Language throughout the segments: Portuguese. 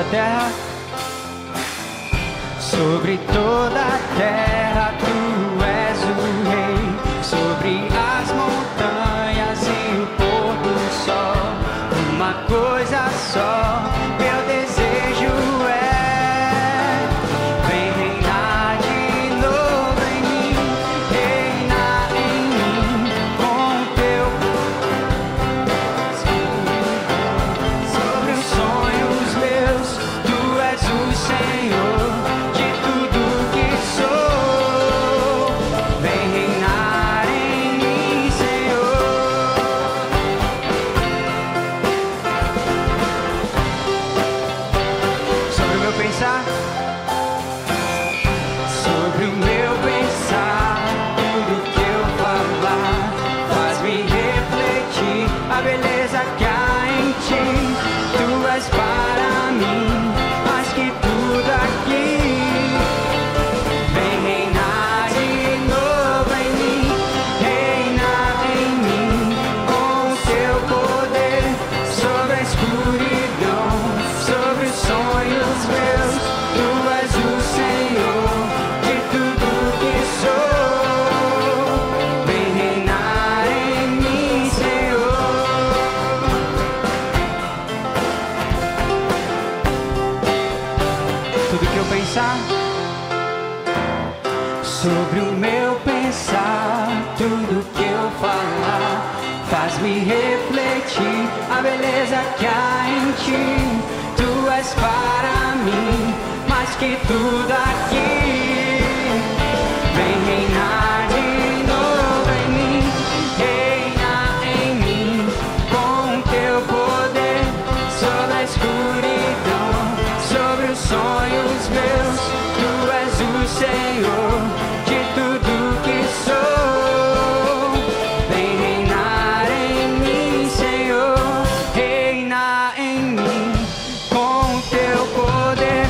a terra, sobre toda a terra tu és o rei, sobre as montanhas e o pôr do sol, uma coisa só eu desejo é vem reinar de novo em mim, reinar em mim com o teu sobre os sonhos meus, tu és o Senhor de tudo que sou, vem reinar em mim, Senhor. Sobre o meu pensar, sobre o meu pensar, tudo que eu falar faz-me refletir a beleza que há em ti. Tu és para mim mais que tudo aqui. Vem reinar de novo em mim, reinar em mim com o teu poder sobre a escuridão, sobre os sonhos meus. Tu és o Senhor de tudo que sou. Vem reinar em mim, Senhor. Tudo que eu pensar, sobre o meu pensar, tudo que eu falar faz-me refletir a beleza que há em ti. Tu és para mim mais que tudo aqui. Vem reinar de novo em mim, reinar em mim com o teu poder sobre a escuridão, sobre os sonhos meus. Tu és o Senhor de tudo que sou. Vem reinar em mim, Senhor, reinar em mim com o teu poder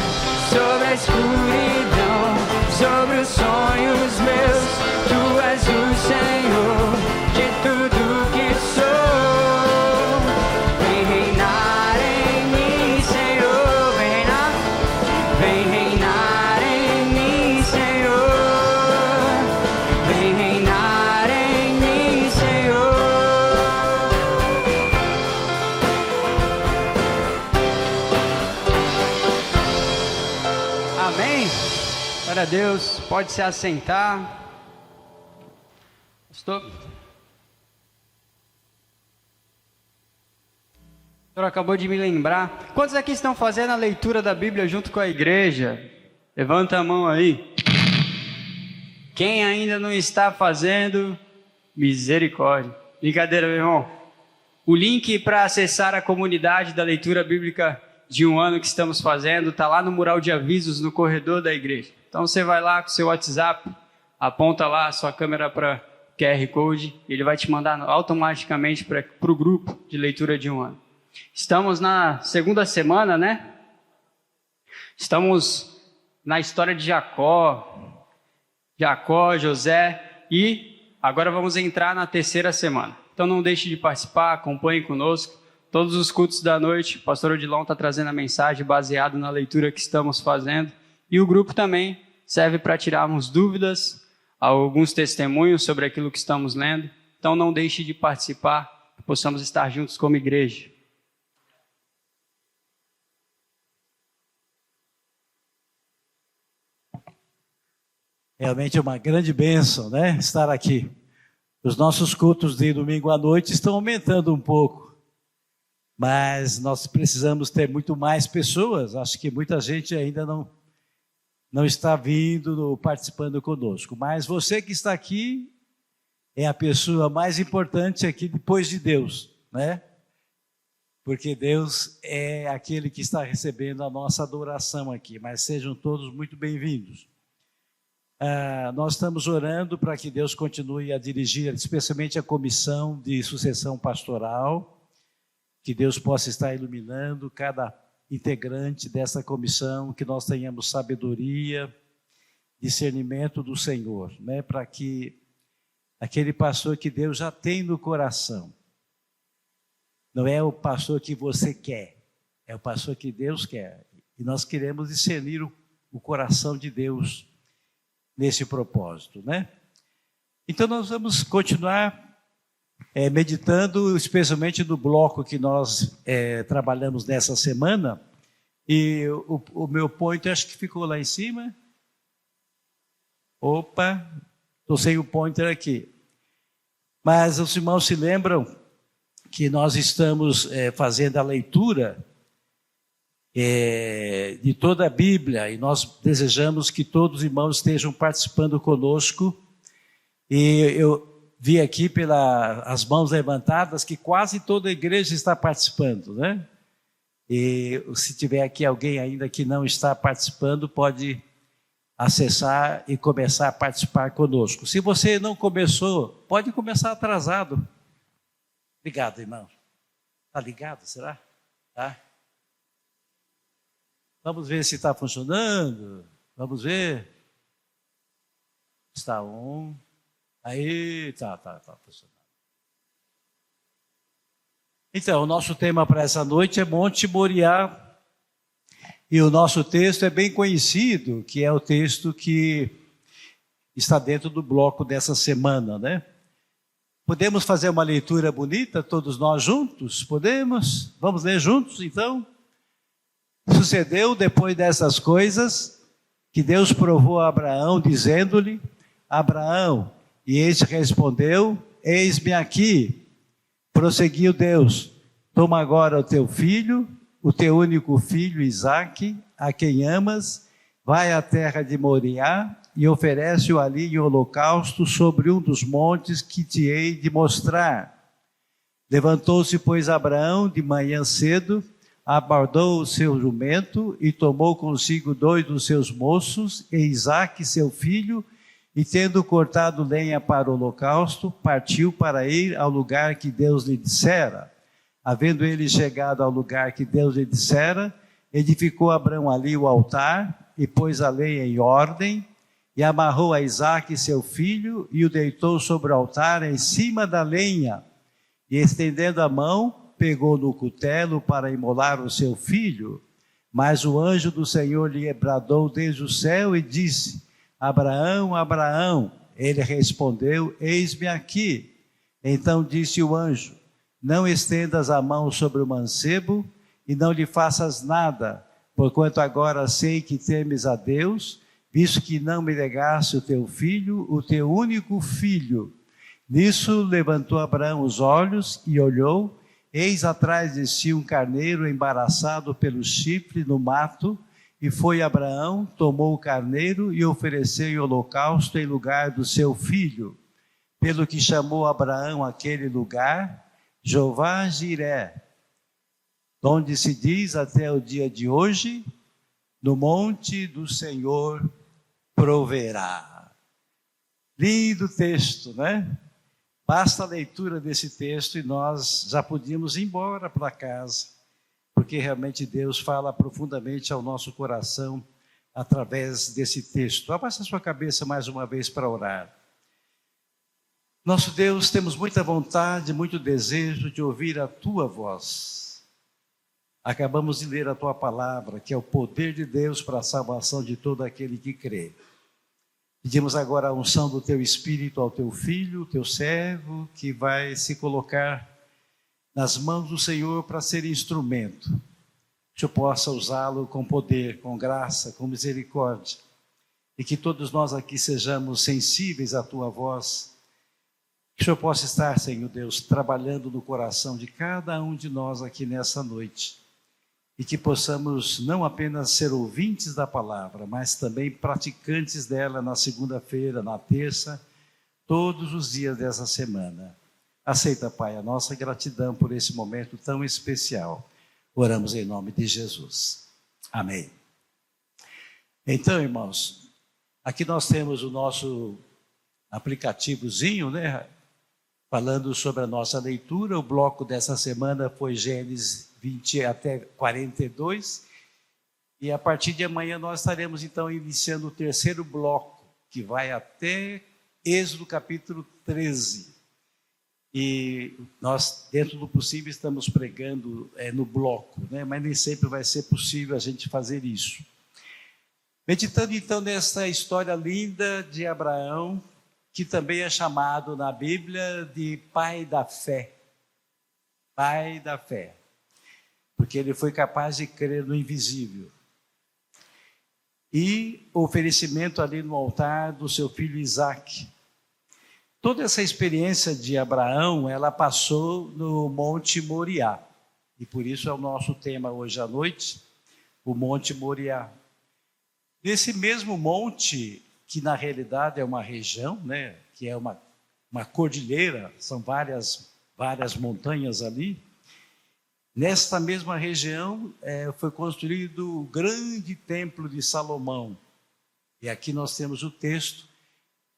sobre a escuridão, sobre os sonhos meus. Tu és o Senhor de tudo que sou. Vem reinar em mim, Senhor, vem reinar em mim, Senhor, vem reinar em mim, Senhor. Amém? Glória a Deus, pode se assentar. Pastor, o senhor acabou de me lembrar. Quantos aqui estão fazendo a leitura da Bíblia junto com a igreja? Levanta a mão aí. Quem ainda não está fazendo, misericórdia. Brincadeira, meu irmão. O link para acessar a comunidade da leitura bíblica de um ano que estamos fazendo está lá no mural de avisos no corredor da igreja. Então você vai lá com o seu WhatsApp, aponta lá a sua câmera para QR Code, ele vai te mandar automaticamente para o grupo de leitura de um ano. Estamos na segunda semana, né? Estamos na história de Jacó, José, e agora vamos entrar na terceira semana. Então não deixe de participar, acompanhe conosco. Todos os cultos da noite, o pastor Odilon está trazendo a mensagem baseado na leitura que estamos fazendo. E o grupo também serve para tirarmos dúvidas, alguns testemunhos sobre aquilo que estamos lendo. Então não deixe de participar, que possamos estar juntos como igreja. Realmente é uma grande bênção, né? Estar aqui. Os nossos cultos de domingo à noite estão aumentando um pouco, mas nós precisamos ter muito mais pessoas. Acho que muita gente ainda não está vindo, participando conosco. Mas você que está aqui é a pessoa mais importante aqui depois de Deus, né? Porque Deus é aquele que está recebendo a nossa adoração aqui. Mas sejam todos muito bem-vindos. Nós estamos orando para que Deus continue a dirigir, especialmente a comissão de sucessão pastoral, que Deus possa estar iluminando cada integrante dessa comissão, que nós tenhamos sabedoria, discernimento do Senhor, né, para que aquele pastor que Deus já tem no coração, não é o pastor que você quer, é o pastor que Deus quer. E nós queremos discernir o coração de Deus nesse propósito, né? Então nós vamos continuar meditando, especialmente no bloco que nós trabalhamos nessa semana. E o meu pointer acho que ficou lá em cima. Opa, estou sem o pointer aqui. Mas os irmãos se lembram que nós estamos fazendo a leitura de toda a Bíblia, e nós desejamos que todos os irmãos estejam participando conosco. E eu vi aqui pelas mãos levantadas que quase toda a igreja está participando, né? E se tiver aqui alguém ainda que não está participando, pode acessar e começar a participar conosco. Se você não começou, pode começar atrasado. Obrigado, irmão. Está ligado, será? Tá? Vamos ver se está funcionando. Vamos ver. Está um. Aí, tá funcionando. Então, o nosso tema para essa noite é Monte Moriá. E o nosso texto é bem conhecido, que é o texto que está dentro do bloco dessa semana, né? Podemos fazer uma leitura bonita, todos nós juntos? Podemos? Vamos ler juntos, então? Sucedeu depois dessas coisas, que Deus provou a Abraão, dizendo-lhe: Abraão, e este respondeu: eis-me aqui. Prosseguiu Deus: toma agora o teu filho, o teu único filho Isaque, a quem amas, vai à terra de Moriá e oferece-o ali em holocausto sobre um dos montes que te hei de mostrar. Levantou-se, pois, Abraão de manhã cedo, abordou o seu jumento e tomou consigo 2 dos seus moços e Isaque, seu filho, e tendo cortado lenha para o holocausto, partiu para ir ao lugar que Deus lhe dissera. Havendo ele chegado ao lugar que Deus lhe dissera, edificou Abraão ali o altar, e pôs a lenha em ordem, e amarrou a Isaque seu filho, e o deitou sobre o altar em cima da lenha. E estendendo a mão, pegou no cutelo para imolar o seu filho. Mas o anjo do Senhor lhe bradou desde o céu e disse: Abraão, Abraão. Ele respondeu: eis-me aqui. Então disse o anjo: não estendas a mão sobre o mancebo e não lhe faças nada, porquanto agora sei que temes a Deus, visto que não me negaste o teu filho, o teu único filho. Nisso levantou Abraão os olhos e olhou, eis atrás de si um carneiro embaraçado pelo chifre no mato, e foi Abraão, tomou o carneiro e ofereceu em holocausto em lugar do seu filho. Pelo que chamou Abraão aquele lugar Jeová Jiré, onde se diz até o dia de hoje: no monte do Senhor proverá. Lindo texto, né? Basta a leitura desse texto e nós já podíamos ir embora para casa, porque realmente Deus fala profundamente ao nosso coração através desse texto. Abaixa a sua cabeça mais uma vez para orar. Nosso Deus, temos muita vontade, muito desejo de ouvir a Tua voz. Acabamos de ler a Tua palavra, que é o poder de Deus para a salvação de todo aquele que crê. Pedimos agora a unção do Teu Espírito ao Teu Filho, Teu servo, que vai se colocar nas mãos do Senhor para ser instrumento. Que o Senhor possa usá-lo com poder, com graça, com misericórdia. E que todos nós aqui sejamos sensíveis à Tua voz. Que o Senhor possa estar, Senhor Deus, trabalhando no coração de cada um de nós aqui nessa noite. E que possamos não apenas ser ouvintes da palavra, mas também praticantes dela na segunda-feira, na terça, todos os dias dessa semana. Aceita, Pai, a nossa gratidão por esse momento tão especial. Oramos em nome de Jesus. Amém. Então, irmãos, aqui nós temos o nosso aplicativozinho, né? Falando sobre a nossa leitura. O bloco dessa semana foi Gênesis 20 até 42. E a partir de amanhã nós estaremos então iniciando o terceiro bloco, que vai até Êxodo capítulo 13. E nós, dentro do possível, estamos pregando no bloco, né? Mas nem sempre vai ser possível a gente fazer isso. Meditando então nessa história linda de Abraão, que também é chamado na Bíblia de pai da fé. Pai da fé. Porque ele foi capaz de crer no invisível. E o oferecimento ali no altar do seu filho Isaque. Toda essa experiência de Abraão, ela passou no Monte Moriá. E por isso é o nosso tema hoje à noite, o Monte Moriá. Nesse mesmo monte, que na realidade é uma região, né, que é uma cordilheira, são várias montanhas ali. Nesta mesma região foi construído o grande templo de Salomão. E aqui nós temos o texto.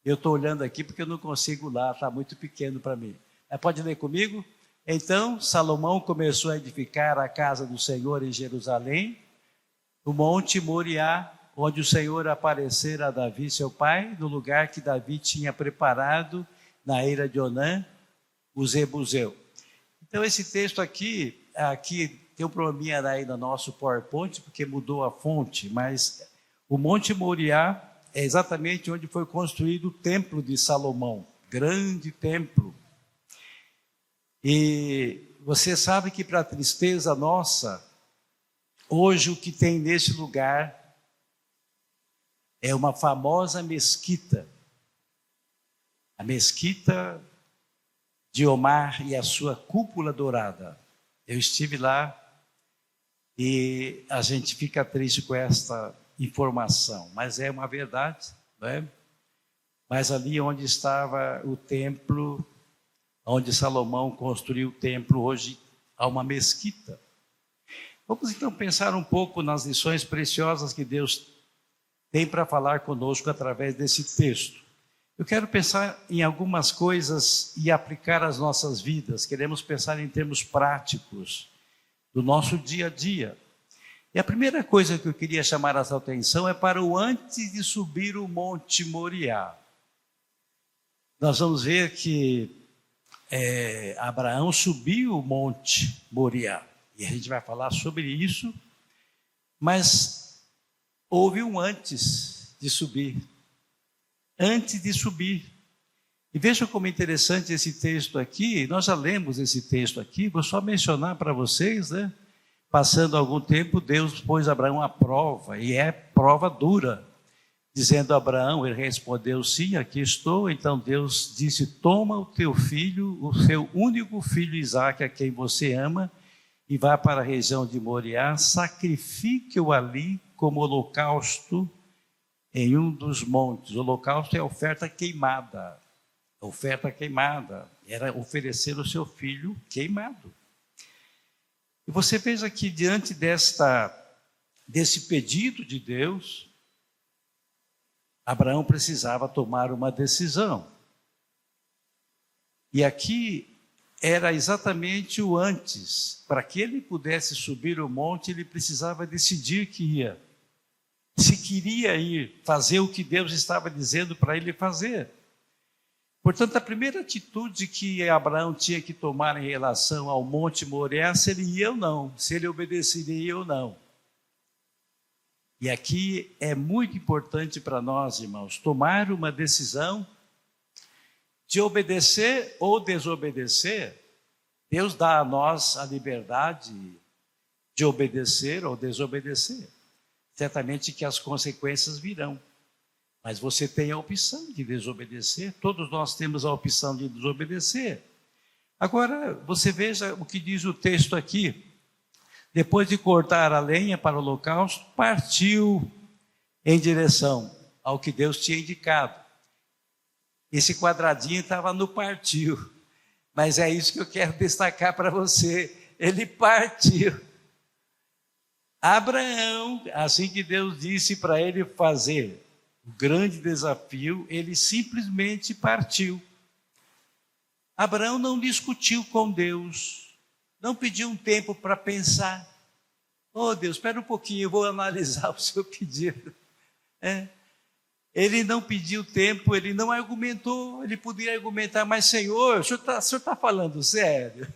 Eu estou olhando aqui porque eu não consigo lá, está muito pequeno para mim. Pode ler comigo? Então, Salomão começou a edificar a casa do Senhor em Jerusalém, no Monte Moriá, onde o Senhor aparecera a Davi, seu pai, no lugar que Davi tinha preparado na eira de Onã, o Zebuseu. Então, esse texto aqui tem um probleminha aí no nosso PowerPoint, porque mudou a fonte, mas o Monte Moriá é exatamente onde foi construído o templo de Salomão, grande templo. E você sabe que, para a tristeza nossa, hoje o que tem nesse lugar é uma famosa mesquita. A mesquita de Omar e a sua cúpula dourada. Eu estive lá e a gente fica triste com esta informação, mas é uma verdade, não é? Mas ali onde estava o templo, onde Salomão construiu o templo, hoje há uma mesquita. Vamos então pensar um pouco nas lições preciosas que Deus tem para falar conosco através desse texto. Eu quero pensar em algumas coisas e aplicar às nossas vidas. Queremos pensar em termos práticos do nosso dia a dia. E a primeira coisa que eu queria chamar a sua atenção é para o antes de subir o Monte Moriá. Nós vamos ver que Abraão subiu o Monte Moriá. E a gente vai falar sobre isso. Mas houve um antes de subir. Antes de subir. E veja como é interessante esse texto aqui. Nós já lemos esse texto aqui. Vou só mencionar para vocês, né? Passando algum tempo, Deus pôs Abraão à prova, e é prova dura, dizendo a Abraão, ele respondeu, sim, aqui estou. Então Deus disse, toma o teu filho, o seu único filho Isaque, a quem você ama, e vá para a região de Moriá, sacrifique-o ali como holocausto em um dos montes. O holocausto é a oferta queimada. A oferta queimada era oferecer o seu filho queimado. E você veja que diante desse pedido de Deus, Abraão precisava tomar uma decisão. E aqui era exatamente o antes. Para que ele pudesse subir o monte, ele precisava decidir que ia. Se queria ir fazer o que Deus estava dizendo para ele fazer. Portanto, a primeira atitude que Abraão tinha que tomar em relação ao Monte Moriá, se ele ia ou não, se ele obedeceria ou não. E aqui é muito importante para nós, irmãos, tomar uma decisão de obedecer ou desobedecer. Deus dá a nós a liberdade de obedecer ou desobedecer. Certamente que as consequências virão. Mas você tem a opção de desobedecer, todos nós temos a opção de desobedecer. Agora, você veja o que diz o texto aqui. Depois de cortar a lenha para o holocausto, partiu em direção ao que Deus tinha indicado. Esse quadradinho estava no partiu, mas é isso que eu quero destacar para você. Ele partiu. Abraão, assim que Deus disse para ele fazer o grande desafio, ele simplesmente partiu. Abraão não discutiu com Deus, não pediu um tempo para pensar. Oh Deus, espera um pouquinho, eu vou analisar o seu pedido. Ele não pediu tempo, ele não argumentou, ele podia argumentar, mas Senhor, o senhor está falando sério?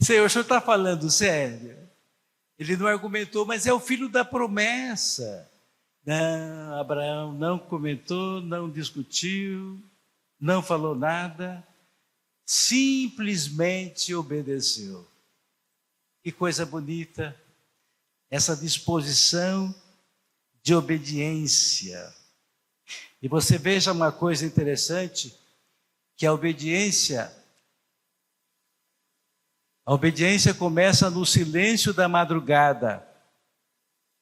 Senhor, o senhor está falando sério? Ele não argumentou, mas é o filho da promessa. Não, Abraão não comentou, não discutiu, não falou nada, simplesmente obedeceu. Que coisa bonita, essa disposição de obediência. E você veja uma coisa interessante, que a obediência começa no silêncio da madrugada,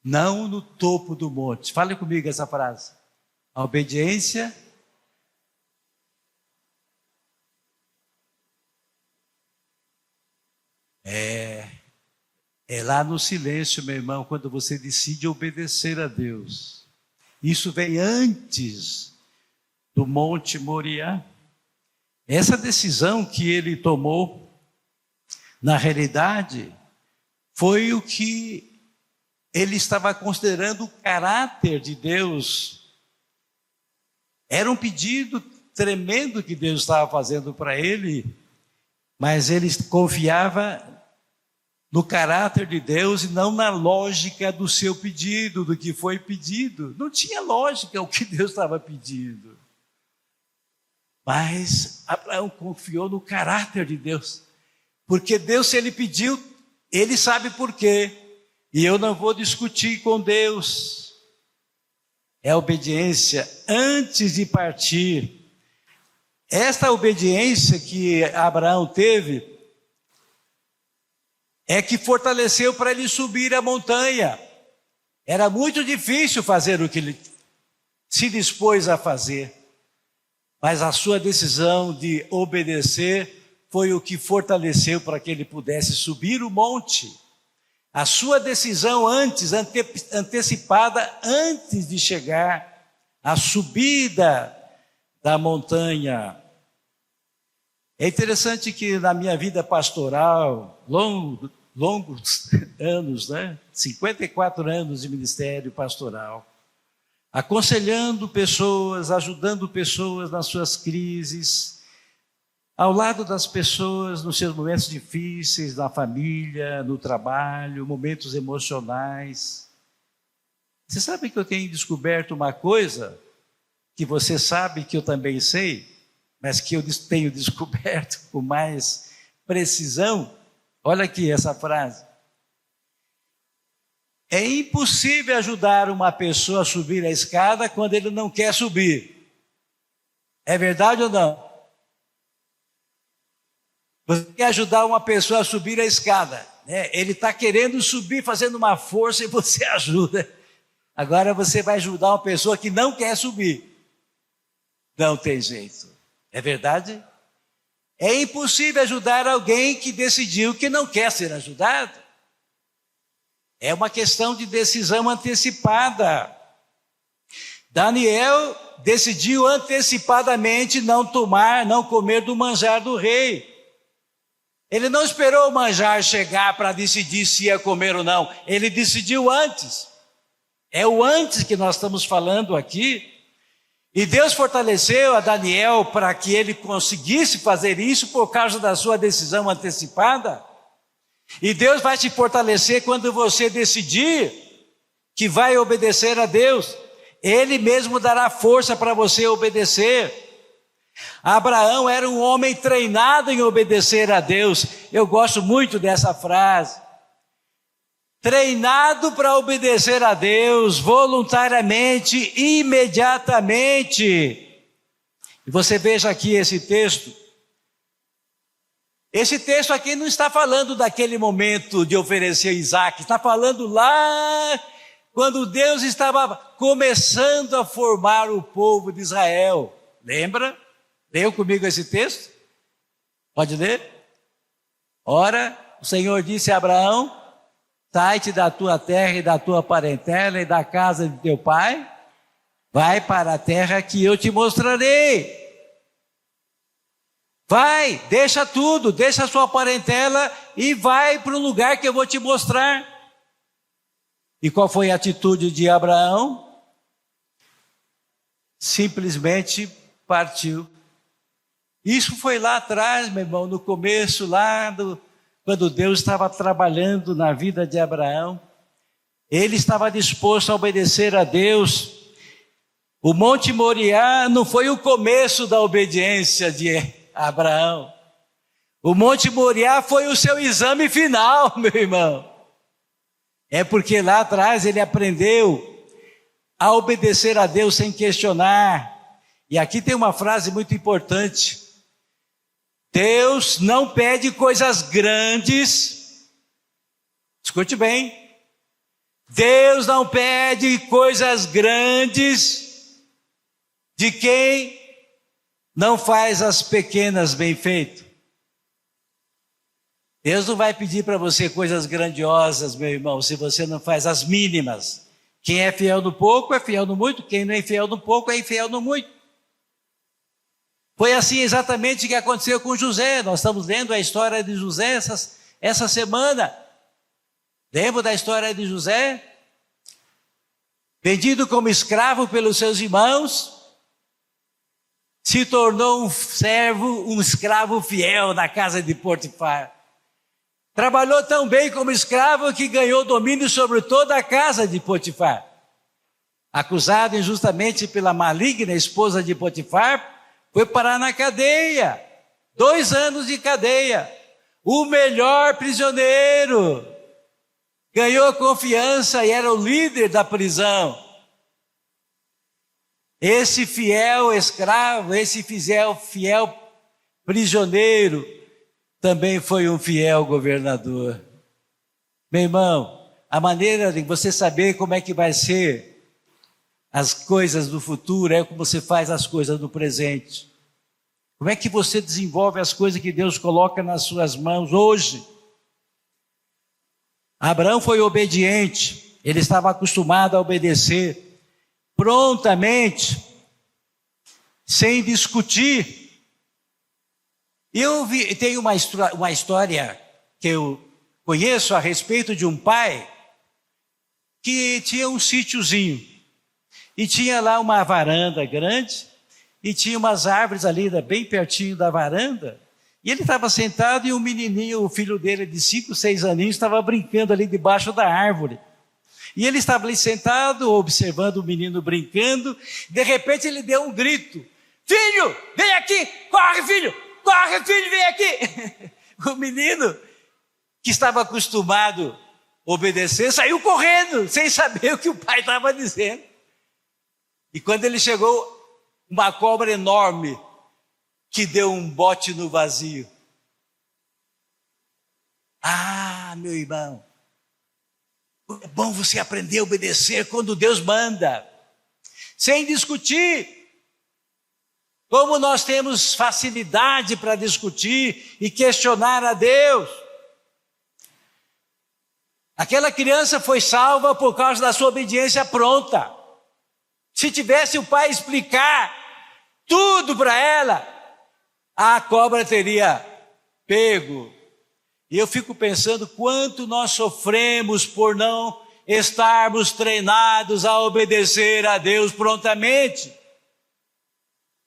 não no topo do monte. Fale comigo essa frase. A obediência é lá no silêncio, meu irmão, quando você decide obedecer a Deus. Isso vem antes do Monte Moriá. Essa decisão que ele tomou, na realidade, foi o que ele estava considerando o caráter de Deus. Era um pedido tremendo que Deus estava fazendo para ele, mas ele confiava no caráter de Deus e não na lógica do seu pedido, do que foi pedido. Não tinha lógica o que Deus estava pedindo. Mas Abraão confiou no caráter de Deus. Porque Deus, se ele pediu, ele sabe por quê. E eu não vou discutir com Deus. É a obediência antes de partir. Esta obediência que Abraão teve é que fortaleceu para ele subir a montanha. Era muito difícil fazer o que ele se dispôs a fazer, mas a sua decisão de obedecer foi o que fortaleceu para que ele pudesse subir o monte. A sua decisão antecipada antes de chegar à subida da montanha. É interessante que na minha vida pastoral, longos anos, 54 anos de ministério pastoral, aconselhando pessoas, ajudando pessoas nas suas crises, ao lado das pessoas nos seus momentos difíceis, na família, no trabalho, momentos emocionais. Você sabe que eu tenho descoberto uma coisa que você sabe que eu também sei, mas que eu tenho descoberto com mais precisão? Olha aqui essa frase. É impossível ajudar uma pessoa a subir a escada quando ele não quer subir. É verdade ou não? Você quer ajudar uma pessoa a subir a escada, né? Ele está querendo subir, fazendo uma força e você ajuda. Agora você vai ajudar uma pessoa que não quer subir. Não tem jeito. É verdade? É impossível ajudar alguém que decidiu que não quer ser ajudado. É uma questão de decisão antecipada. Daniel decidiu antecipadamente não comer do manjar do rei. Ele não esperou o manjar chegar para decidir se ia comer ou não. Ele decidiu antes. É o antes que nós estamos falando aqui. E Deus fortaleceu a Daniel para que ele conseguisse fazer isso por causa da sua decisão antecipada. E Deus vai te fortalecer quando você decidir que vai obedecer a Deus. Ele mesmo dará força para você obedecer. Abraão era um homem treinado em obedecer a Deus. Eu gosto muito dessa frase. Treinado para obedecer a Deus voluntariamente, imediatamente. E você veja aqui esse texto. Esse texto aqui não está falando daquele momento de oferecer Isaac, está falando lá quando Deus estava começando a formar o povo de Israel. Lembra? Leu comigo esse texto? Pode ler? Ora, o Senhor disse a Abraão: sai-te da tua terra e da tua parentela e da casa de teu pai, vai para a terra que eu te mostrarei. Vai, deixa tudo, deixa a sua parentela e vai para o lugar que eu vou te mostrar. E qual foi a atitude de Abraão? simplesmente partiu. Isso foi lá atrás, meu irmão, no começo, quando Deus estava trabalhando na vida de Abraão. Ele estava disposto a obedecer a Deus. O Monte Moriá não foi o começo da obediência de Abraão. O Monte Moriá foi o seu exame final, meu irmão. É porque lá atrás ele aprendeu a obedecer a Deus sem questionar. E aqui tem uma frase muito importante. Deus não pede coisas grandes. Escute bem. Deus não pede coisas grandes de quem não faz as pequenas bem feito. Deus não vai pedir para você coisas grandiosas, meu irmão, se você não faz as mínimas. Quem é fiel no pouco é fiel no muito, quem não é fiel no pouco é infiel no muito. Foi assim exatamente que aconteceu com José. Nós estamos lendo a história de José essa semana. Lembra da história de José? Vendido como escravo pelos seus irmãos, se tornou um escravo fiel na casa de Potifar. Trabalhou tão bem como escravo que ganhou domínio sobre toda a casa de Potifar. Acusado injustamente pela maligna esposa de Potifar, foi parar na cadeia. 2 anos de cadeia. O melhor prisioneiro. Ganhou confiança e era o líder da prisão. Esse fiel escravo, esse fiel prisioneiro, também foi um fiel governador. Meu irmão, a maneira de você saber como é que vai ser as coisas do futuro é como você faz as coisas do presente. Como é que você desenvolve as coisas que Deus coloca nas suas mãos hoje? Abraão foi obediente, ele estava acostumado a obedecer prontamente, sem discutir. Tem uma história que eu conheço a respeito de um pai que tinha um sítiozinho e tinha lá uma varanda grande e tinha umas árvores ali bem pertinho da varanda. E ele estava sentado e um menininho, o filho dele de 5, 6 aninhos, estava brincando ali debaixo da árvore. E ele estava ali sentado, observando o menino brincando. De repente ele deu um grito. Filho, vem aqui, corre filho, vem aqui. O menino, que estava acostumado a obedecer, saiu correndo, sem saber o que o pai estava dizendo. E quando ele chegou, uma cobra enorme, que deu um bote no vazio. Ah, meu irmão, é bom você aprender a obedecer quando Deus manda, sem discutir. Como nós temos facilidade para discutir e questionar a Deus. Aquela criança foi salva por causa da sua obediência pronta. Se tivesse o pai explicar tudo para ela, a cobra teria pego. E eu fico pensando quanto nós sofremos por não estarmos treinados a obedecer a Deus prontamente.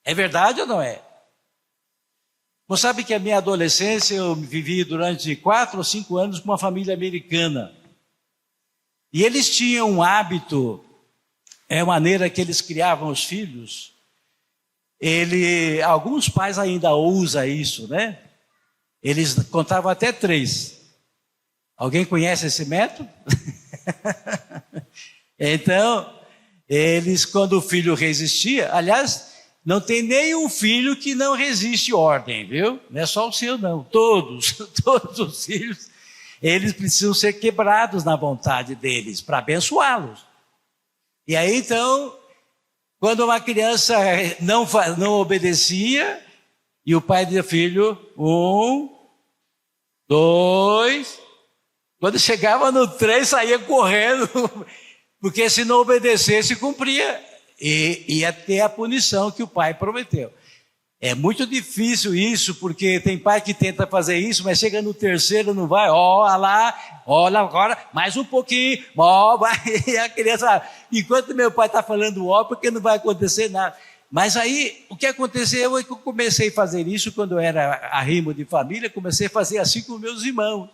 É verdade ou não é? Você sabe que a minha adolescência eu vivi durante 4 ou 5 anos com uma família americana. E eles tinham um hábito, a maneira que eles criavam os filhos. Alguns pais ainda usam isso, né? Eles contavam até 3. Alguém conhece esse método? Então, quando o filho resistia, aliás, não tem nenhum filho que não resiste ordem, viu? Não é só o seu, não. Todos os filhos, eles precisam ser quebrados na vontade deles, para abençoá-los. E aí, então, quando uma criança não obedecia, e o pai dizia, filho, 1, 2, quando chegava no 3, saía correndo, porque se não obedecesse, cumpria. E ia ter a punição que o pai prometeu. É muito difícil isso, porque tem pai que tenta fazer isso, mas chega no terceiro, não vai, olha agora, mais um pouquinho, vai, e a criança, enquanto meu pai está falando porque não vai acontecer nada. Mas aí, o que aconteceu é que eu comecei a fazer isso quando eu era arrimo de família, comecei a fazer assim com meus irmãos.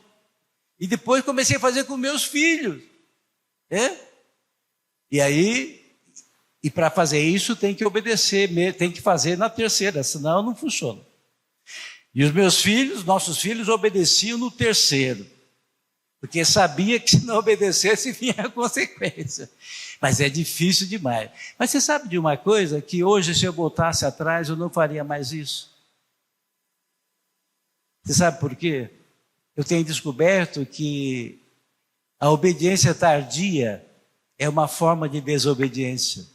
E depois comecei a fazer com meus filhos. E aí, e para fazer isso tem que obedecer, tem que fazer na terceira, senão não funciona. E os meus filhos, nossos filhos, obedeciam no terceiro, porque sabia que se não obedecesse vinha a consequência. Mas é difícil demais. Mas você sabe de uma coisa? Que hoje, se eu voltasse atrás, eu não faria mais isso. Você sabe por quê? Eu tenho descoberto que a obediência tardia é uma forma de desobediência.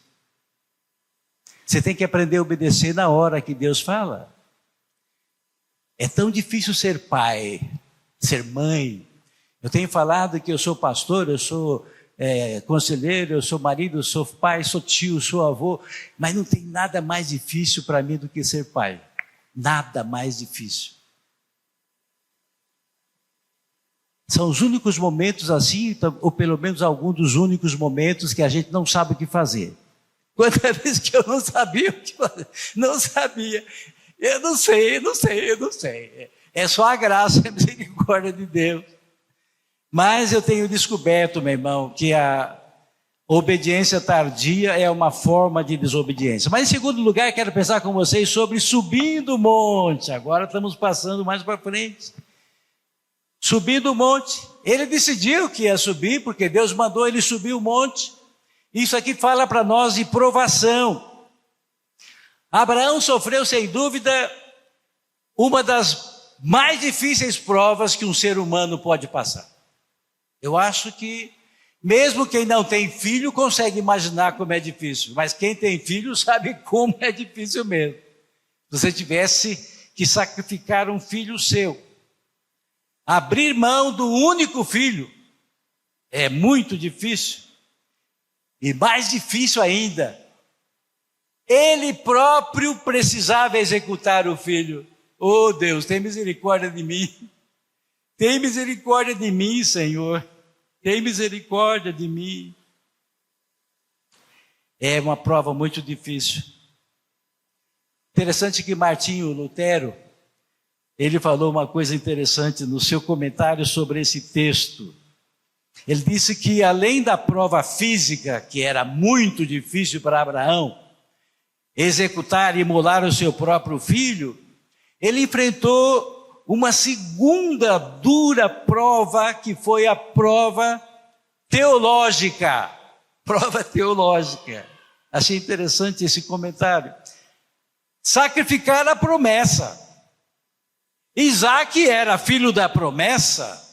Você tem que aprender a obedecer na hora que Deus fala. É tão difícil ser pai, ser mãe. Eu tenho falado que eu sou pastor, eu sou conselheiro, eu sou marido, eu sou pai, sou tio, sou avô, mas não tem nada mais difícil para mim do que ser pai. Nada mais difícil. São os únicos momentos assim, ou pelo menos alguns dos únicos momentos que a gente não sabe o que fazer. Quantas vezes que eu não sabia o que fazer? Não sabia. Eu não sei. É só a graça e a misericórdia de Deus. Mas eu tenho descoberto, meu irmão, que a obediência tardia é uma forma de desobediência. Mas em segundo lugar, quero pensar com vocês sobre subindo o monte. Agora estamos passando mais para frente. Subindo o monte. Ele decidiu que ia subir, porque Deus mandou ele subir o monte. Isso aqui fala para nós de provação. Abraão sofreu, sem dúvida, uma das mais difíceis provas que um ser humano pode passar. Eu acho que, mesmo quem não tem filho, consegue imaginar como é difícil. Mas quem tem filho sabe como é difícil mesmo. Se você tivesse que sacrificar um filho seu, abrir mão do único filho, é muito difícil. E mais difícil ainda, ele próprio precisava executar o filho. Oh Deus, tem misericórdia de mim. Tem misericórdia de mim, Senhor. Tem misericórdia de mim. É uma prova muito difícil. Interessante que Martinho Lutero, ele falou uma coisa interessante no seu comentário sobre esse texto. Ele disse que além da prova física, que era muito difícil para Abraão, executar e imolar o seu próprio filho, ele enfrentou uma segunda dura prova, que foi a prova teológica. Prova teológica. Achei interessante esse comentário. Sacrificar a promessa. Isaac era filho da promessa.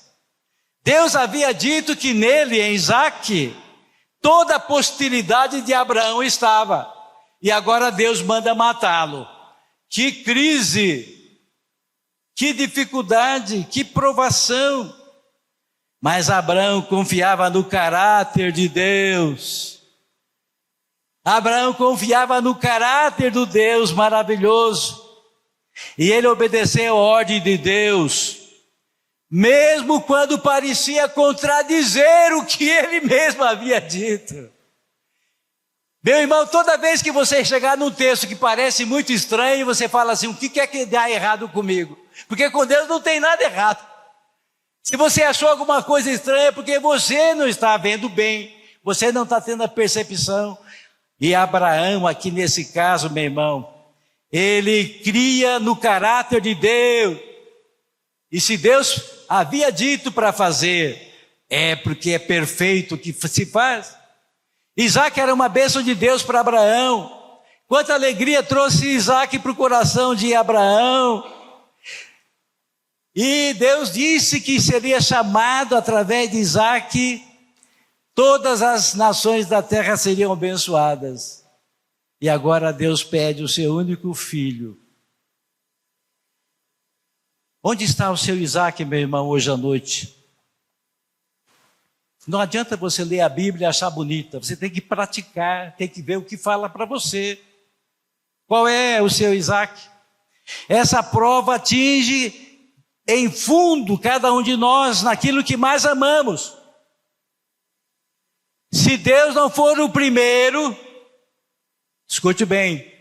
Deus havia dito que nele, em Isaac, toda a posteridade de Abraão estava. E agora Deus manda matá-lo. Que crise! Que dificuldade, que provação. Mas Abraão confiava no caráter de Deus. Abraão confiava no caráter do Deus maravilhoso. E ele obedeceu a ordem de Deus, mesmo quando parecia contradizer o que ele mesmo havia dito. Meu irmão, toda vez que você chegar num texto que parece muito estranho, você fala assim, o que é que dá errado comigo? Porque com Deus não tem nada errado. Se você achou alguma coisa estranha, é porque você não está vendo bem, você não está tendo a percepção. E Abraão, aqui nesse caso, meu irmão, ele cria no caráter de Deus. E se Deus havia dito para fazer, é porque é perfeito o que se faz. Isaac era uma bênção de Deus para Abraão. Quanta alegria trouxe Isaac para o coração de Abraão. E Deus disse que seria chamado através de Isaac, todas as nações da terra seriam abençoadas. E agora Deus pede o seu único filho. Onde está o seu Isaac, meu irmão, hoje à noite? Não adianta você ler a Bíblia e achar bonita. Você tem que praticar, tem que ver o que fala para você. Qual é o seu Isaac? Essa prova atinge em fundo cada um de nós naquilo que mais amamos. Se Deus não for o primeiro, escute bem,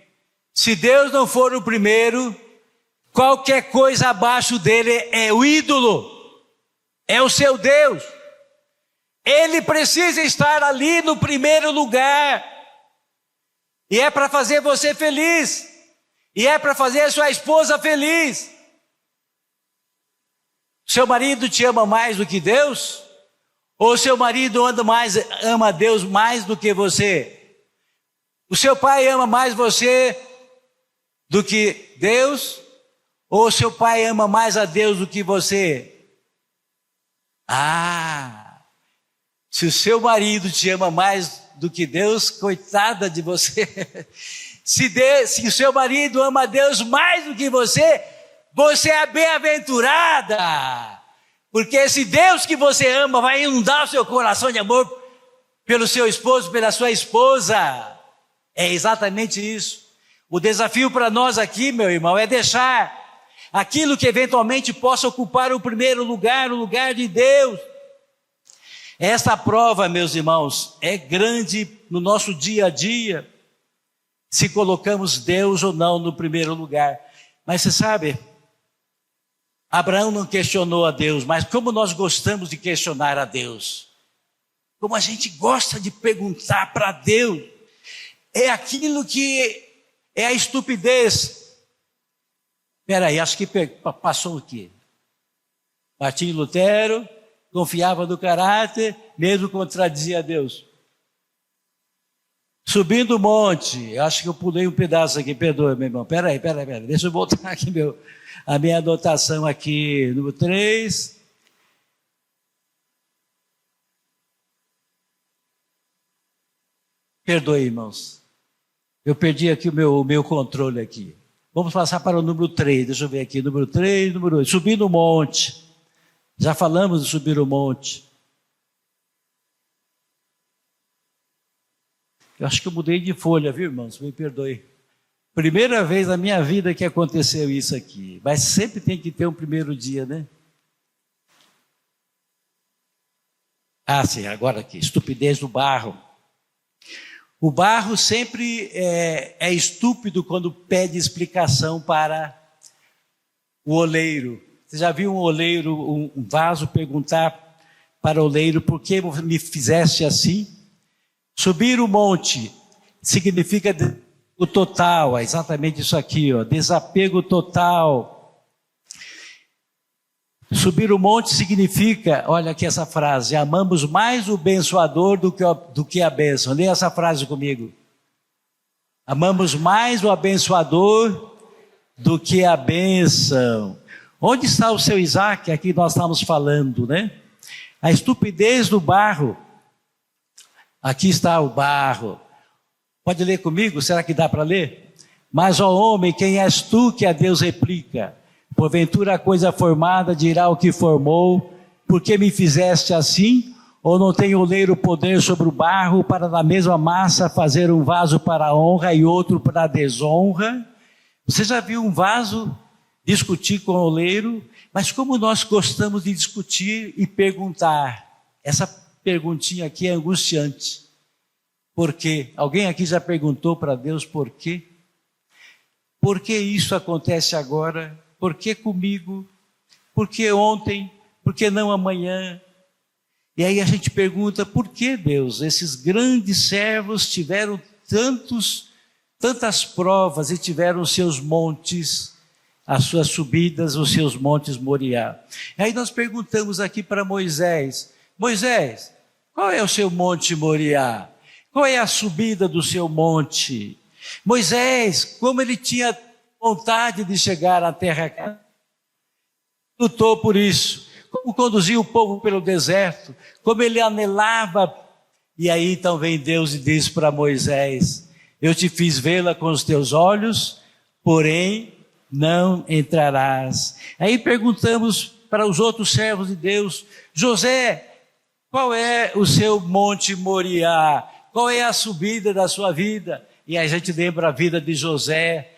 se Deus não for o primeiro, qualquer coisa abaixo dele é o ídolo, é o seu Deus. Ele precisa estar ali no primeiro lugar, e é para fazer você feliz, e é para fazer a sua esposa feliz. Seu marido te ama mais do que Deus? Ou seu marido ama Deus mais do que você? O seu pai ama mais você do que Deus? Ou seu pai ama mais a Deus do que você? Se o seu marido te ama mais do que Deus, coitada de você. Se o seu marido ama a Deus mais do que você, você é bem-aventurada. Porque esse Deus que você ama vai inundar o seu coração de amor pelo seu esposo, pela sua esposa. É exatamente isso. O desafio para nós aqui, meu irmão, é deixar aquilo que eventualmente possa ocupar o primeiro lugar, o lugar de Deus. Essa prova, meus irmãos, é grande no nosso dia a dia, se colocamos Deus ou não no primeiro lugar. Mas você sabe, Abraão não questionou a Deus, mas como nós gostamos de questionar a Deus, como a gente gosta de perguntar para Deus, é aquilo que é a estupidez. Espera aí, acho que passou o quê? Martim Lutero confiava no caráter, mesmo contradizia a Deus. Subindo o monte, acho que eu pulei um pedaço aqui, perdoa, meu irmão. Espera aí, deixa eu voltar aqui a minha anotação aqui, número 3. Perdoe, irmãos. Eu perdi aqui o meu controle aqui. Vamos passar para o número 3, deixa eu ver aqui, número 3, número 8. Subir no monte. Já falamos de subir o monte. Eu acho que eu mudei de folha, viu, irmãos? Me perdoe. Primeira vez na minha vida que aconteceu isso aqui. Mas sempre tem que ter um primeiro dia, né? Sim, agora aqui. Estupidez do barro. O barro sempre é estúpido quando pede explicação para o oleiro. Você já viu um oleiro, um vaso, perguntar para o oleiro: por que me fizeste assim? Subir o monte significa o total, é exatamente isso aqui, desapego total. Subir o monte significa, olha aqui essa frase: amamos mais o abençoador do que a bênção. Leia essa frase comigo. Amamos mais o abençoador do que a bênção. Onde está o seu Isaac? Aqui nós estamos falando, né? A estupidez do barro. Aqui está o barro. Pode ler comigo? Será que dá para ler? Mas, ó homem, quem és tu que a Deus replica? Porventura a coisa formada dirá o que formou: por que me fizeste assim? Ou não tem oleiro poder sobre o barro para da mesma massa fazer um vaso para a honra e outro para a desonra? Você já viu um vaso discutir com o oleiro? Mas como nós gostamos de discutir e perguntar. Essa perguntinha aqui é angustiante. Por quê? Alguém aqui já perguntou para Deus por quê? Por que isso acontece agora? Por que comigo? Por que ontem? Por que não amanhã? E aí a gente pergunta: por que, Deus? Esses grandes servos tiveram tantas provas e tiveram os seus montes, as suas subidas, os seus montes Moriá. Aí nós perguntamos aqui para Moisés: Moisés, qual é o seu monte Moriá? Qual é a subida do seu monte? Moisés, como ele tinha vontade de chegar à terra, lutou por isso. Como conduzia o povo pelo deserto, como ele anelava. E aí então vem Deus e diz para Moisés: eu te fiz vê-la com os teus olhos, porém não entrarás. Aí perguntamos para os outros servos de Deus: José, qual é o seu monte Moriá? Qual é a subida da sua vida? E a gente lembra a vida de José,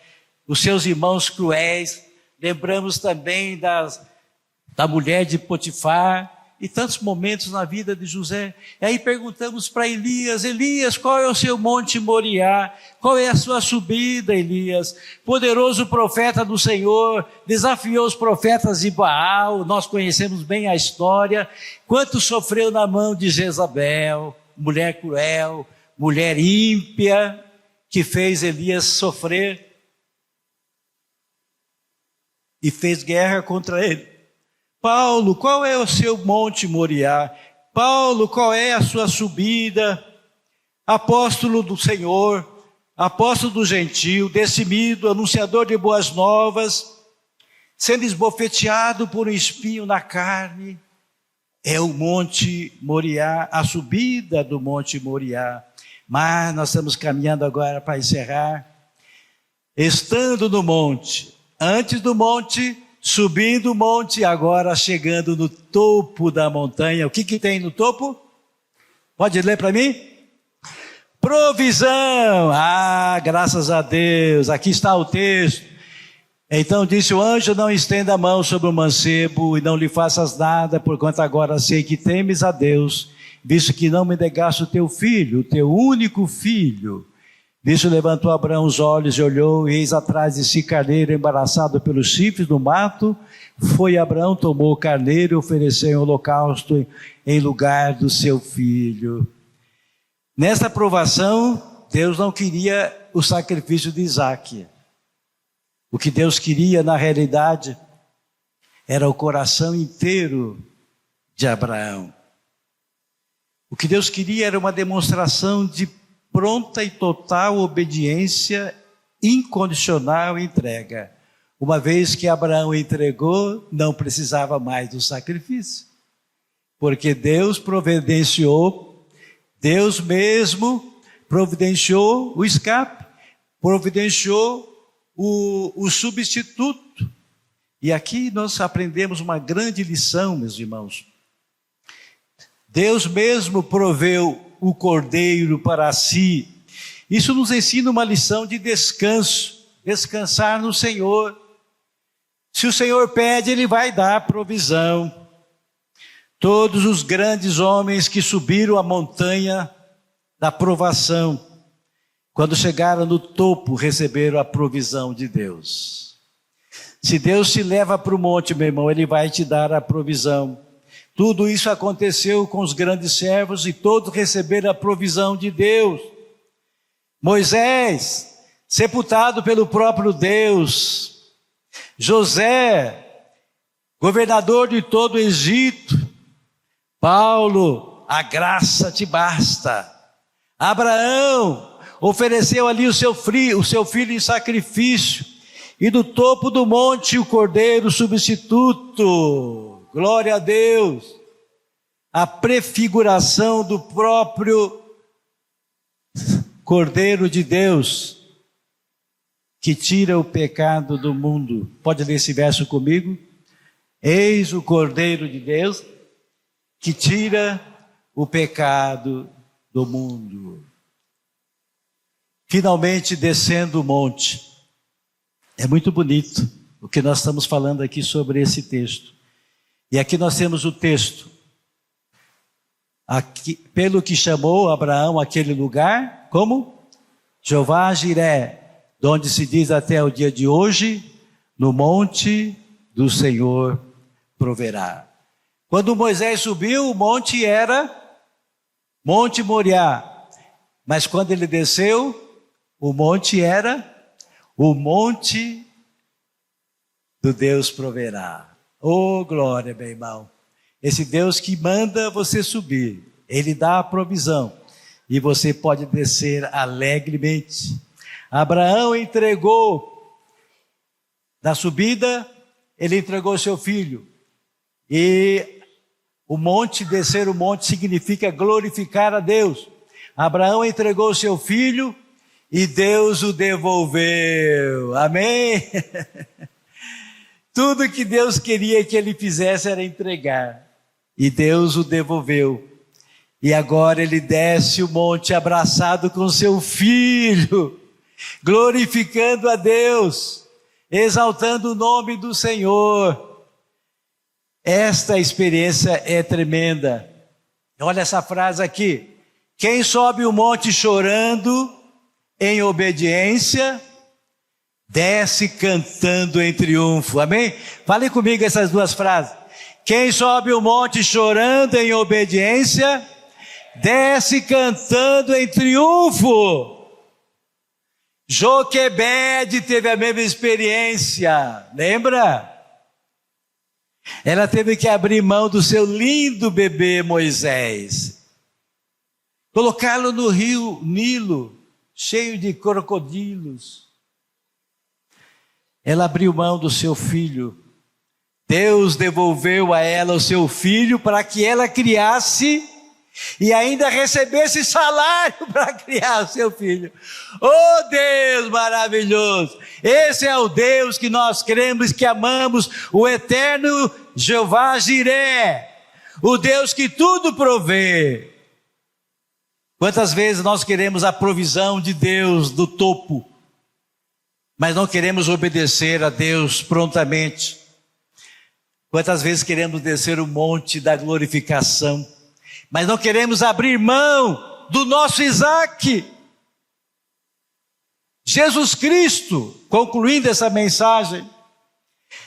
os seus irmãos cruéis, lembramos também da mulher de Potifar, e tantos momentos na vida de José. E aí perguntamos para Elias: Elias, qual é o seu monte Moriá? Qual é a sua subida, Elias? Poderoso profeta do Senhor, desafiou os profetas de Baal, nós conhecemos bem a história. Quanto sofreu na mão de Jezabel, mulher cruel, mulher ímpia, que fez Elias sofrer e fez guerra contra ele. Paulo, qual é o seu monte Moriá? Paulo, qual é a sua subida? Apóstolo do Senhor, apóstolo do gentil, destemido, anunciador de boas novas, sendo esbofeteado por um espinho na carne. É o monte Moriá, a subida do monte Moriá. Mas nós estamos caminhando agora para encerrar. Estando no monte, antes do monte, subindo o monte, agora chegando no topo da montanha. O que tem no topo? Pode ler para mim? Provisão. Ah, graças a Deus. Aqui está o texto. Então disse o anjo: não estenda a mão sobre o mancebo e não lhe faças nada, porquanto agora sei que temes a Deus, visto que não me negaste o teu filho, o teu único filho. Nisso levantou Abraão os olhos e olhou, e eis atrás de si carneiro embaraçado pelos chifres do mato. Foi Abraão, tomou o carneiro e ofereceu em holocausto em lugar do seu filho. Nesta provação, Deus não queria o sacrifício de Isaque. O que Deus queria, na realidade, era o coração inteiro de Abraão. O que Deus queria era uma demonstração de pronta e total obediência, incondicional entrega. Uma vez que Abraão entregou, não precisava mais do sacrifício. Porque Deus providenciou, Deus mesmo providenciou o escape, providenciou o substituto. E aqui nós aprendemos uma grande lição, meus irmãos. Deus mesmo proveu o cordeiro para si. Isso nos ensina uma lição de descanso, descansar no Senhor. Se o Senhor pede, Ele vai dar provisão. Todos os grandes homens que subiram a montanha da provação, quando chegaram no topo, receberam a provisão de Deus. Se Deus te leva para o monte, meu irmão, Ele vai te dar a provisão. Tudo isso aconteceu com os grandes servos e todos receberam a provisão de Deus. Moisés, sepultado pelo próprio Deus. José, governador de todo o Egito. Paulo, a graça te basta. Abraão ofereceu ali o seu filho em sacrifício. E do topo do monte o cordeiro substituto. Glória a Deus, a prefiguração do próprio Cordeiro de Deus, que tira o pecado do mundo. Pode ler esse verso comigo? Eis o Cordeiro de Deus, que tira o pecado do mundo. Finalmente descendo o monte. É muito bonito o que nós estamos falando aqui sobre esse texto. E aqui nós temos o texto. Aqui, pelo que chamou Abraão aquele lugar, como? Jeová Jiré, de onde se diz até o dia de hoje, no monte do Senhor proverá. Quando Moisés subiu, o monte era Monte Moriá. Mas quando ele desceu, o monte era o monte do Deus proverá. Oh, glória, meu irmão. Esse Deus que manda você subir, Ele dá a provisão. E você pode descer alegremente. Abraão entregou, na subida, ele entregou seu filho. E o monte, descer o monte, significa glorificar a Deus. Abraão entregou seu filho e Deus o devolveu. Amém? Tudo que Deus queria que ele fizesse era entregar. E Deus o devolveu. E agora ele desce o monte abraçado com seu filho. glorificando a Deus, exaltando o nome do Senhor. Esta experiência é tremenda. Olha essa frase aqui: quem sobe o monte chorando em obediência, desce cantando em triunfo. Amém? Fale comigo essas duas frases. Quem sobe o monte chorando em obediência, desce cantando em triunfo. Joquebede teve a mesma experiência, lembra? Ela teve que abrir mão do seu lindo bebê Moisés, colocá-lo no rio Nilo, cheio de crocodilos. Ela abriu mão do seu filho. Deus devolveu a ela o seu filho para que ela criasse e ainda recebesse salário para criar o seu filho. Oh Deus maravilhoso! Esse é o Deus que nós cremos, que amamos, o eterno Jeová Jiré, o Deus que tudo provê. Quantas vezes nós queremos a provisão de Deus do topo, mas não queremos obedecer a Deus prontamente? Quantas vezes queremos descer o monte da glorificação, mas não queremos abrir mão do nosso Isaac? Jesus Cristo, concluindo essa mensagem,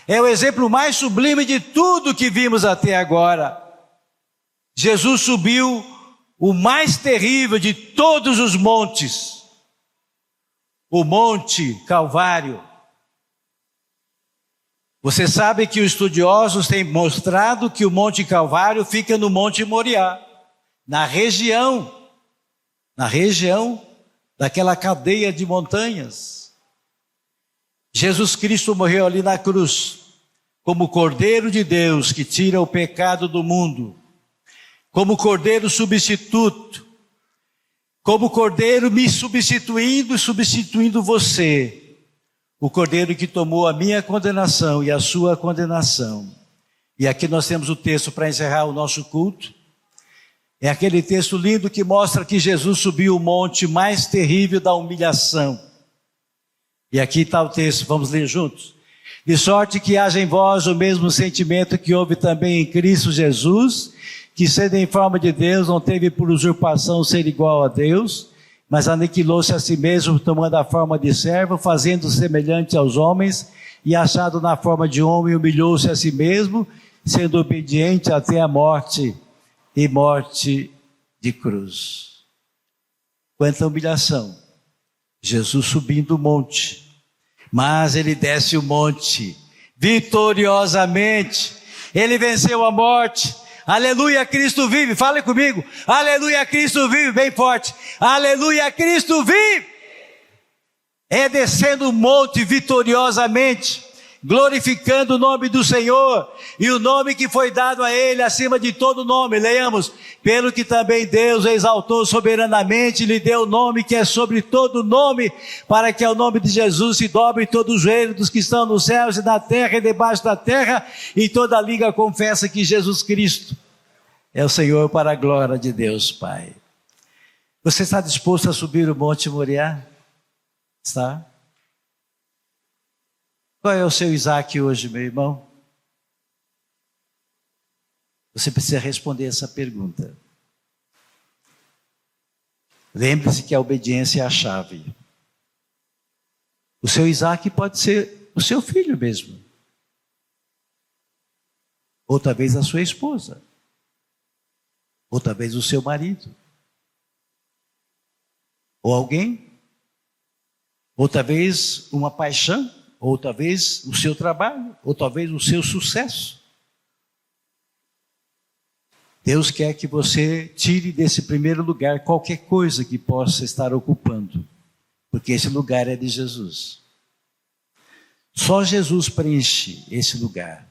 é o exemplo mais sublime de tudo que vimos até agora. Jesus subiu o mais terrível de todos os montes, o Monte Calvário. Você sabe que os estudiosos têm mostrado que o Monte Calvário fica no Monte Moriá, na região daquela cadeia de montanhas. Jesus Cristo morreu ali na cruz, como Cordeiro de Deus que tira o pecado do mundo, como Cordeiro substituto, como Cordeiro me substituindo e substituindo você. O Cordeiro que tomou a minha condenação e a sua condenação. E aqui nós temos o texto para encerrar o nosso culto. É aquele texto lindo que mostra que Jesus subiu o monte mais terrível da humilhação. E aqui está o texto, vamos ler juntos. De sorte que haja em vós o mesmo sentimento que houve também em Cristo Jesus, que sendo em forma de Deus, não teve por usurpação ser igual a Deus, mas aniquilou-se a si mesmo, tomando a forma de servo, fazendo-se semelhante aos homens, e achado na forma de homem, humilhou-se a si mesmo, sendo obediente até a morte, e morte de cruz. Quanta humilhação! Jesus subindo o monte, mas ele desce o monte vitoriosamente. Ele venceu a morte. Aleluia, Cristo vive. Fale comigo. Aleluia, Cristo vive. Bem forte. Aleluia, Cristo vive. É descendo o monte vitoriosamente, glorificando o nome do Senhor e o nome que foi dado a ele acima de todo nome. Leiamos: pelo que também Deus exaltou soberanamente, lhe deu o nome que é sobre todo nome, para que ao nome de Jesus se dobre todo o joelho dos que estão nos céus e na terra e debaixo da terra, e toda língua confessa que Jesus Cristo é o Senhor, para a glória de Deus Pai. Você está disposto a subir o Monte Moriá? Está? Qual é o seu Isaac hoje, meu irmão? Você precisa responder essa pergunta. Lembre-se que a obediência é a chave. O seu Isaac pode ser o seu filho mesmo. Ou talvez a sua esposa. Ou talvez o seu marido. Ou alguém. Ou talvez uma paixão. Ou talvez o seu trabalho, ou talvez o seu sucesso. Deus quer que você tire desse primeiro lugar qualquer coisa que possa estar ocupando, porque esse lugar é de Jesus. Só Jesus preenche esse lugar.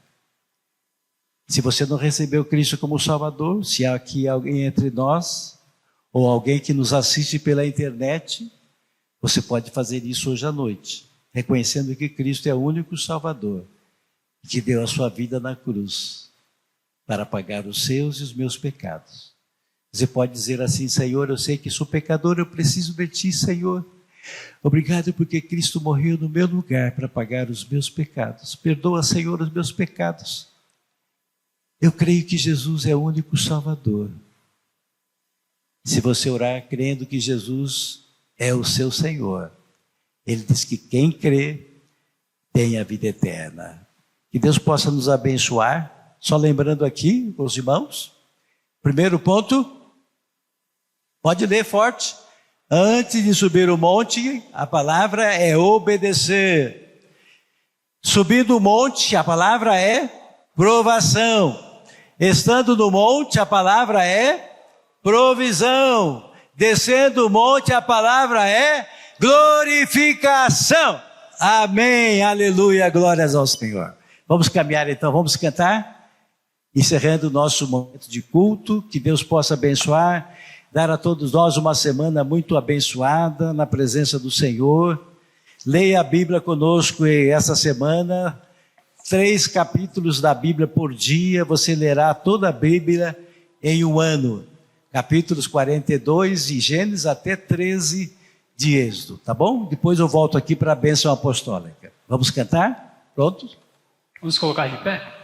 Se você não recebeu Cristo como Salvador, se há aqui alguém entre nós, ou alguém que nos assiste pela internet, você pode fazer isso hoje à noite, reconhecendo que Cristo é o único Salvador, que deu a sua vida na cruz, para pagar os seus e os meus pecados. Você pode dizer assim: Senhor, eu sei que sou pecador, eu preciso de Ti, Senhor. Obrigado porque Cristo morreu no meu lugar para pagar os meus pecados. Perdoa, Senhor, os meus pecados. Eu creio que Jesus é o único Salvador. Se você orar crendo que Jesus é o seu Senhor, Ele diz que quem crê tem a vida eterna. Que Deus possa nos abençoar. Só lembrando aqui, os irmãos, primeiro ponto, pode ler forte. Antes de subir o monte, a palavra é obedecer. Subindo o monte, a palavra é provação. Estando no monte, a palavra é provisão. Descendo o monte, a palavra é glorificação. Amém, aleluia, glórias ao Senhor. Vamos caminhar então, vamos cantar, encerrando o nosso momento de culto. Que Deus possa abençoar, dar a todos nós uma semana muito abençoada na presença do Senhor. Leia a Bíblia conosco essa semana, 3 capítulos da Bíblia por dia, você lerá toda a Bíblia em um ano. Capítulos 42 de Gênesis até 13 de Êxodo, tá bom? Depois eu volto aqui para a bênção apostólica. Vamos cantar? Prontos? Vamos colocar de pé?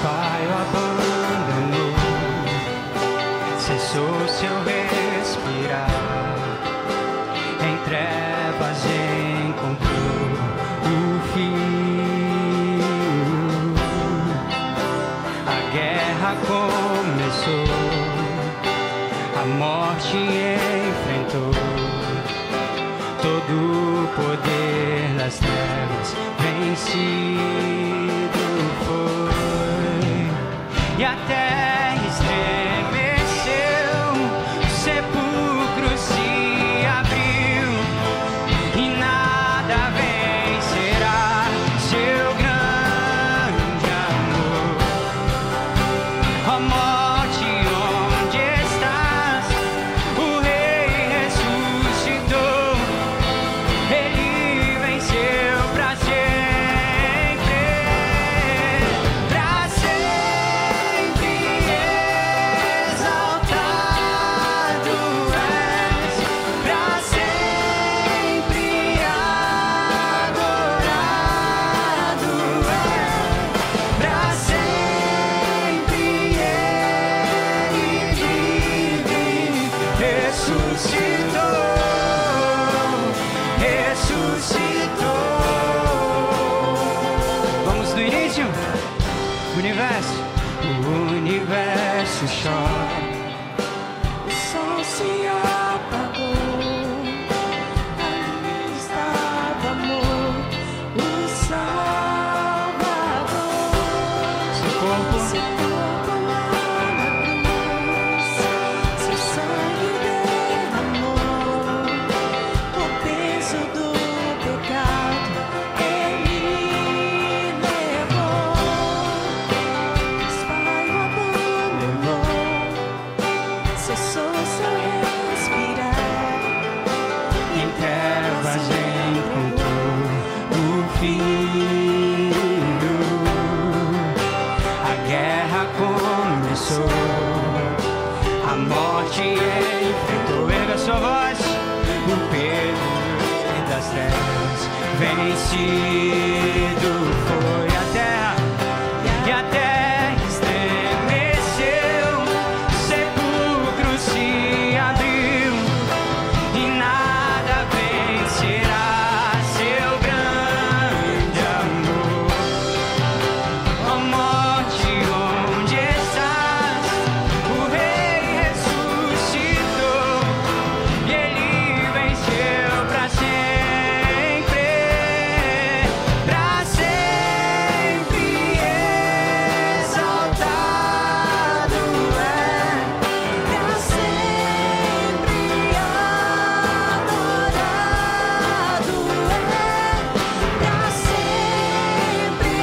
Pai o abandonou, cessou seu respirar, em trevas encontrou o fim. A guerra começou, a morte enfrentou, todo o poder das trevas vencido foi. E a terra estremeceu, o sepulcro se abriu, e nada vencerá seu grande amor. Ó morte, onde estás? O Rei ressuscitou, Ele venceu pra sempre. O universo chora, o sol se apagou, ali estava morto o Salvador. seu corpo Lá na cruz, seu sangue derramou, o peso do pecado Ele levou. Pai o abandonou, vencido foi a terra, e a terra estremeceu, o sepulcro se abriu, e nada vencerá seu grande amor. Ó morte, onde estás? O Rei ressuscitou, e Ele venceu para sempre, para sempre exaltado é, Pra sempre adorado é, pra sempre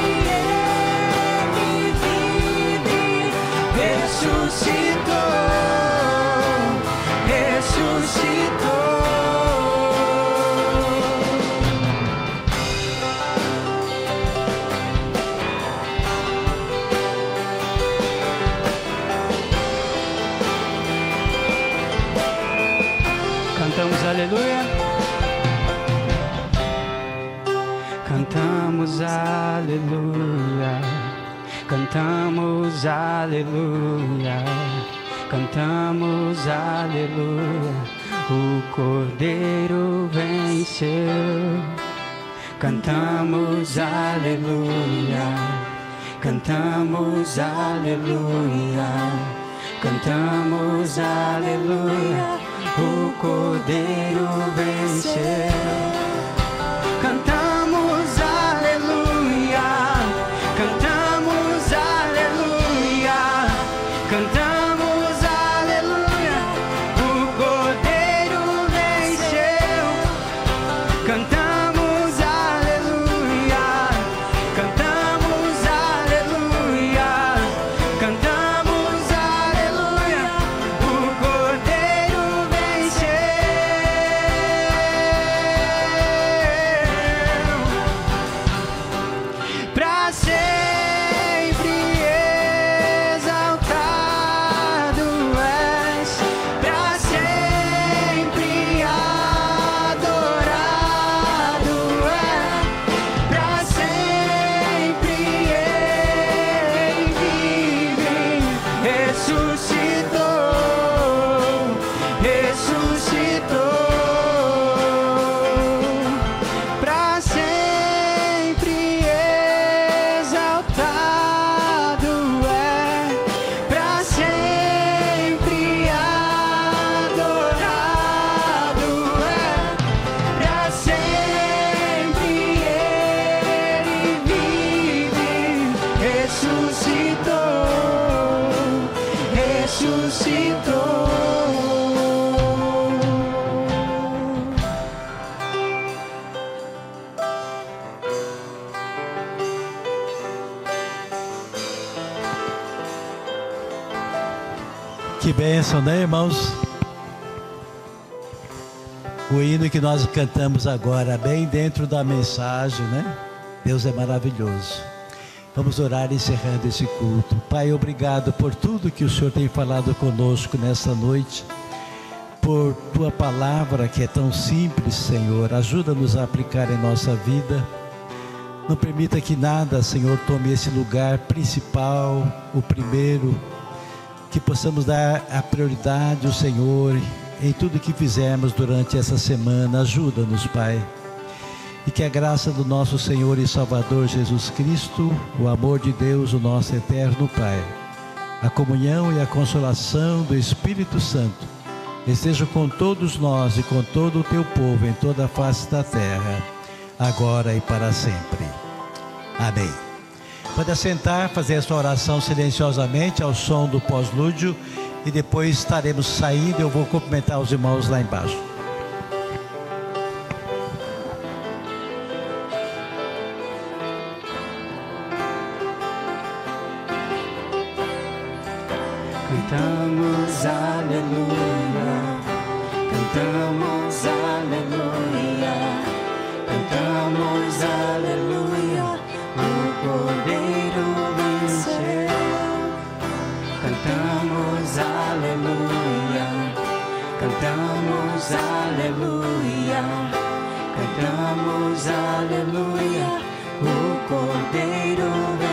Ele vive, ressuscitou, ressuscitou. Cantamos aleluia. Cantamos aleluia. Cantamos aleluia. Cantamos aleluia. O Cordeiro venceu. Cantamos aleluia. Cantamos aleluia. Cantamos aleluia. O Cordeiro venceu. Cantamos aleluia. Cantamos aleluia. Cantamos aleluia. O Cordeiro venceu. Cantamos aleluia. Cantamos aleluia. Cantamos aleluia. O Cordeiro venceu. Pra sempre exaltado és, pra sempre adorado é, pra sempre Ele vive, ressuscitou, ressuscitou. Pra sempre exaltado é, pra sempre adorado é, pra sempre Ele vive, ressuscitou, ressuscitou. Que bênção, né, irmãos? O hino que nós cantamos agora, bem dentro da mensagem, né? Deus é maravilhoso. Vamos orar encerrando esse culto. Pai, obrigado por tudo que o Senhor tem falado conosco nesta noite, por Tua palavra que é tão simples, Senhor. Ajuda-nos a aplicar em nossa vida. Não permita que nada, Senhor, tome esse lugar principal, o primeiro. Que possamos dar a prioridade ao Senhor em tudo que fizermos durante essa semana. Ajuda-nos, Pai. E que a graça do nosso Senhor e Salvador Jesus Cristo, o amor de Deus, o nosso eterno Pai, a comunhão e a consolação do Espírito Santo estejam com todos nós e com todo o Teu povo em toda a face da terra, agora e para sempre. Amém. Pode assentar, fazer a sua oração silenciosamente ao som do pós-lúdio e depois estaremos saindo. Eu vou cumprimentar os irmãos lá embaixo. Cantamos aleluia, cantamos aleluia, cantamos aleluia, o Cordeiro venceu. Cantamos aleluia, cantamos aleluia, cantamos cantamos aleluia, o Cordeiro